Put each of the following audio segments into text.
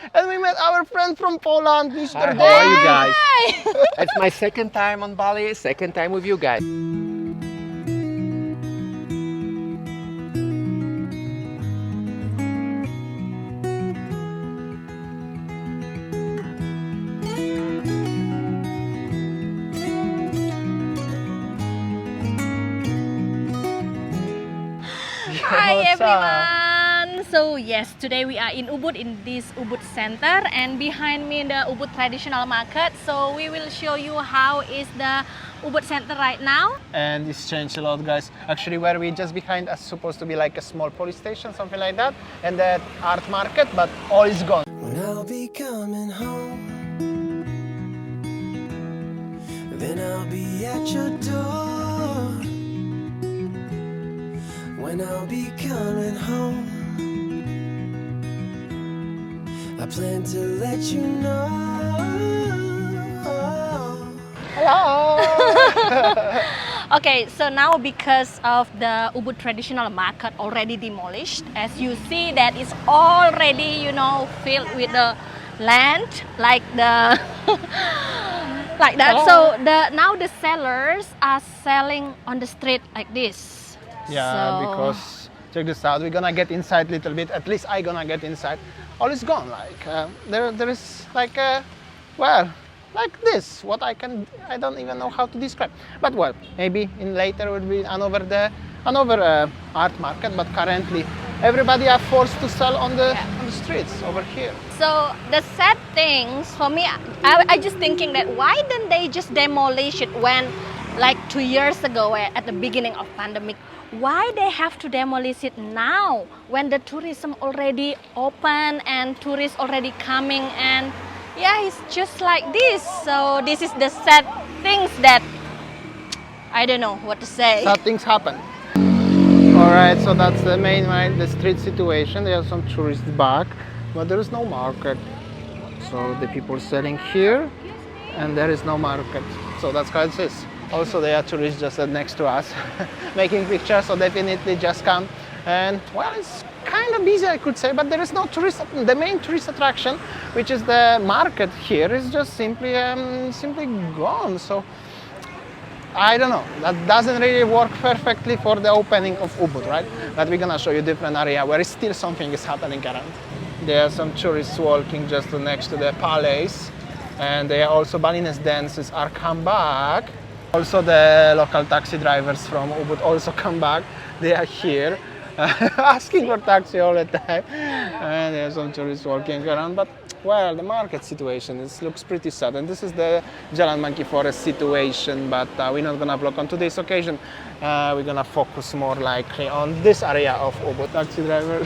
And we met our friend from Poland, Mr. Hi, how Dave. are you guys? It's my second time on Bali, second time with you guys. Hi What's up? everyone! So yes, today we are in Ubud, in this Ubud center, and behind me the Ubud traditional market. So we will show you how is the Ubud center right now. And it's changed a lot, guys. Actually, where we just behind us supposed to be like a small police station, something like that, and that art market, but all is gone. When I'll be coming home, then I'll be at your door. When I'll be coming home, I plan to let you know. Hello! Okay, so now because of the Ubud traditional market already demolished, as you see that is already, filled with the land, like the like that. So now the sellers are selling on the street like this. Yeah, So- because check this out. We're gonna get inside a little bit. At least I gonna get inside. All is gone. Like there is like like this. What I don't even know how to describe. But well, maybe in later will be another art market. But currently, everybody are forced to sell on the streets over here. So the sad things for me, I just thinking that why didn't they just demolish it when, like 2 years ago at the beginning of pandemic? Why they have to demolish it now when the tourism already open and tourists already coming, and yeah, it's just like this. So this is the sad things that I don't know what to say. Sad things happen. All right, so that's the main the street situation. There are some tourists back, but there is no market. So the people selling here, and there is no market. So that's how it is. Also, there are tourists just next to us making pictures. So definitely just come. And well, it's kind of busy, I could say, but there is no tourist. The main tourist attraction, which is the market here, is just simply gone. So I don't know. That doesn't really work perfectly for the opening of Ubud, right? But we're gonna show you different area where still something is happening around. There are some tourists walking just next to the palace, and there are also Balinese dances are come back. Also, the local taxi drivers from Ubud also come back. They are here asking for taxi all the time, and there are some tourists walking around. But well, the market situation looks pretty sad, and this is the Jalan Monkey Forest situation. But we're not gonna vlog on today's occasion. We're gonna focus more likely on this area of Ubud. Taxi driver,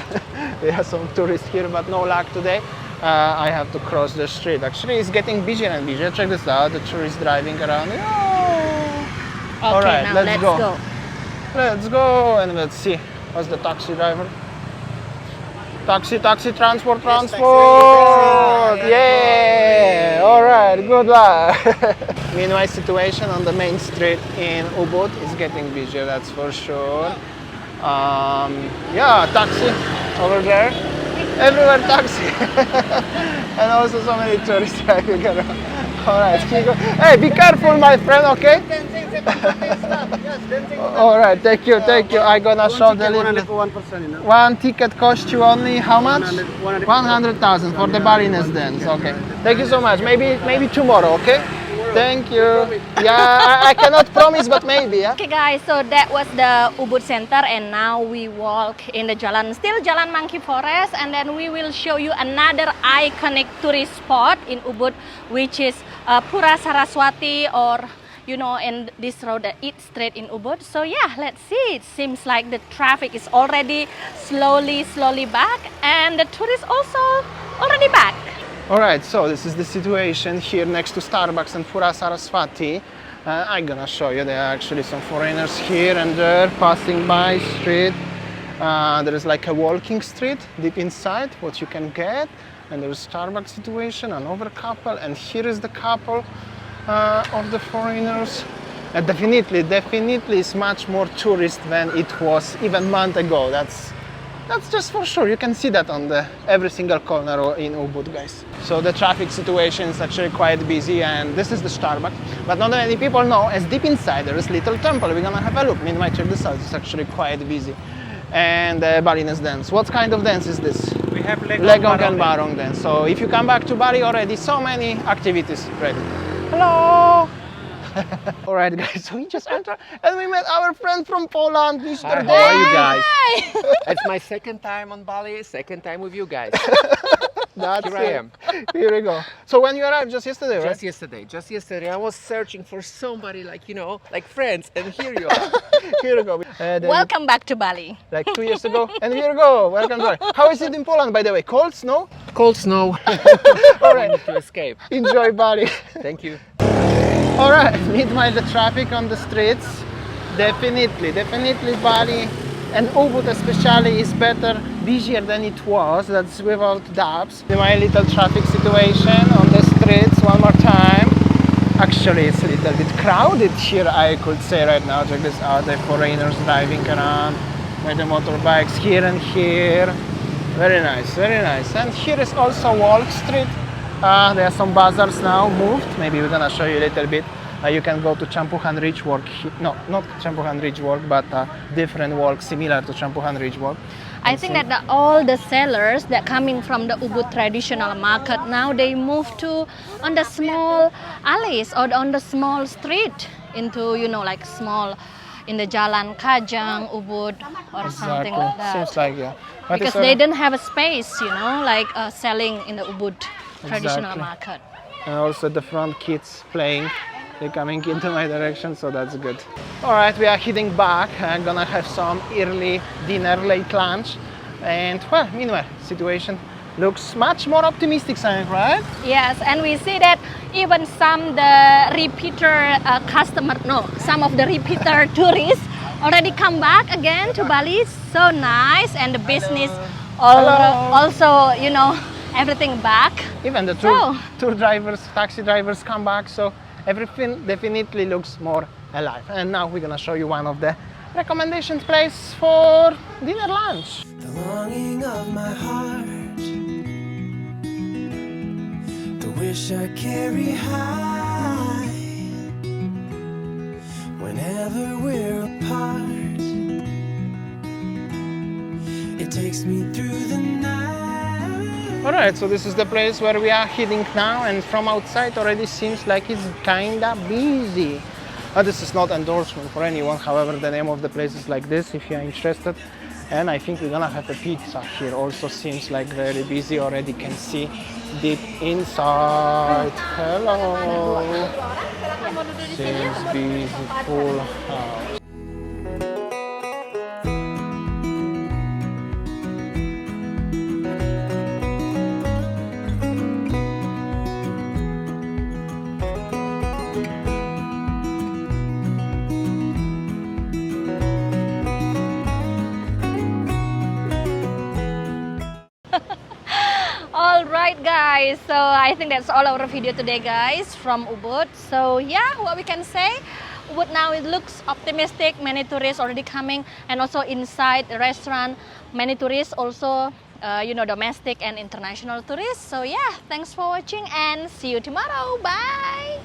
there are some tourists here, but no luck today. I have to cross the street. Actually, it's getting busier and busier. Check this out, the tourists driving around. Okay, All right, now let's go. go. Let's go and let's see. What's the taxi driver? Taxi, transport. Yeah. All right, good luck. Meanwhile, situation on the main street in Ubud is getting busier, that's for sure. Yeah, taxi over there. Everywhere taxi. And also so many tourists driving around. All right, keep going. Hey, be careful, my friend, okay? All right, thank you. I'm gonna show the little. One ticket cost you only how much? 100,000 for the Balinese dance. Okay. Thank you so much. Maybe tomorrow, okay? Thank you. Yeah, I cannot promise, but maybe. Yeah. Okay guys, so that was the Ubud Center, and now we walk in the Jalan Monkey Forest, and then we will show you another iconic tourist spot in Ubud, which is Pura Saraswati, or in this road, the Eat Street in Ubud. So yeah, let's see. It seems like the traffic is already slowly back, and the tourists also already back. All right, so this is the situation here next to Starbucks and Pura Saraswati. I'm gonna show you. There are actually some foreigners here and there passing by street. There is like a walking street deep inside, what you can get. And there's Starbucks situation, another couple, and here is the couple of the foreigners. And definitely it's much more tourist than it was even a month ago. That's That's just for sure. You can see that on every single corner in Ubud, guys. So the traffic situation is actually quite busy, and this is the Starbucks. But not many people know, as deep inside there is little temple. We're gonna have a look. Meanwhile, check this out. It's actually quite busy. And Balinese dance. What kind of dance is this? We have Legong and Barong dance. So if you come back to Bali already, so many activities ready. Hello! All right, guys, so we just entered and we met our friend from Poland, Mr. Hi, how Dave. are you guys? It's my second time on Bali, second time with you guys. That's Here I it. am. Here we go. So when you arrived just yesterday, right? Just yesterday, I was searching for somebody like, you know, like friends, and here you are. Here we go. Then Welcome back to Bali. like 2 years ago, and here we go. Welcome to Bali. How is it in Poland, by the way? Cold, snow? Cold snow. All We right, need to escape. enjoy Bali. Thank you. All right, meanwhile the traffic on the streets, definitely Bali and Ubud especially is better, busier than it was, that's without doubts. My little traffic situation on the streets one more time. Actually it's a little bit crowded here, I could say right now. Check this out, the foreigners driving around with the motorbikes here and here. Very nice, very nice. And here is also Walk Street. There are some bazaars now moved. Maybe we're gonna show you a little bit. You can go to Champuhan Ridge Walk. No, not Champuhan Ridge Walk, but different walk similar to Champuhan Ridge Walk. I think that all the sellers that coming from the Ubud traditional market now they move to on the small alleys or on the small street into, you know, like small in the Jalan Kajang, Ubud or something like that. Seems like, yeah. But Because it's they don't have a space, you know, like selling in the Ubud traditional Exactly. market. And also the front kids playing. They're coming into my direction, so that's good. All right, we are heading back. I'm gonna have some early dinner, late lunch. And well, meanwhile, situation looks much more optimistic, Sam, right? Yes, and we see that even some the repeater some of the repeater tourists already come back again to Bali. So nice, and the business also, you know, everything back. Even the tour drivers, taxi drivers come back, so everything definitely looks more alive. And now we're gonna show you one of the recommendation place for dinner lunch. The longing of my heart, the wish I carry high. Whenever we're apart, it takes me through the night. Alright, so this is the place where we are heading now, and from outside already seems like it's kinda busy. This is not endorsement for anyone, however the name of the place is like this if you are interested. And I think we're gonna have a pizza here. Also seems like very busy, already can see deep inside. Hello! Seems busy, full house. Alright guys, so I think that's all our video today guys from Ubud. So yeah, what we can say, Ubud now it looks optimistic, many tourists already coming, and also inside the restaurant many tourists also, you know, domestic and international tourists. So yeah, thanks for watching and see you tomorrow. Bye.